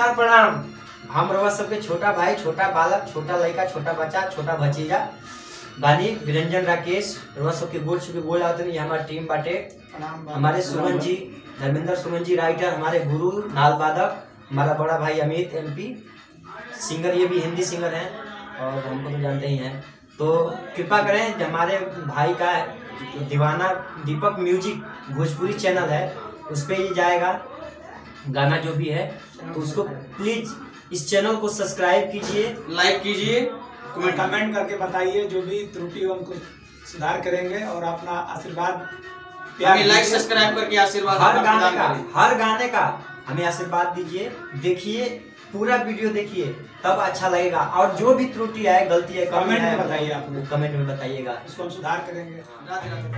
नमस्कार प्रणाम। हम रउआ सबके छोटा भाई, छोटा बालक, छोटा लड़का, छोटा बच्चा, छोटा भतीजा बानी विरंजन राकेश। रउआ सबके गोल छुके गोल आवत नहीं। हमारी टीम बाटे। हमारे सुमन जी, धर्मेंद्र सुमन जी राइटर, हमारे गुरु नाल वादक, हमारा बड़ा भाई अमित MP सिंगर, ये भी हिंदी सिंगर हैं और हमको तो जानते ही हैं। तो कृपा करें, हमारे भाई का दीवाना दीपक म्यूजिक भोजपुरी चैनल है, उस पर ये जाएगा गाना जो भी है, तो उसको प्लीज इस चैनल को सब्सक्राइब कीजिए, लाइक कीजिए, कमेंट करके बताइए। जो भी त्रुटि हो हमको सुधार करेंगे और अपना आशीर्वाद लाइक सब्सक्राइब करके आशीर्वाद हर गाने का हमें आशीर्वाद दीजिए। देखिए, पूरा वीडियो देखिए, तब अच्छा लगेगा। और जो भी त्रुटि है, गलती है, कमेंट में बताइए। आप लोग कमेंट में बताइएगा, इसको हम सुधार करेंगे। राधे राधे।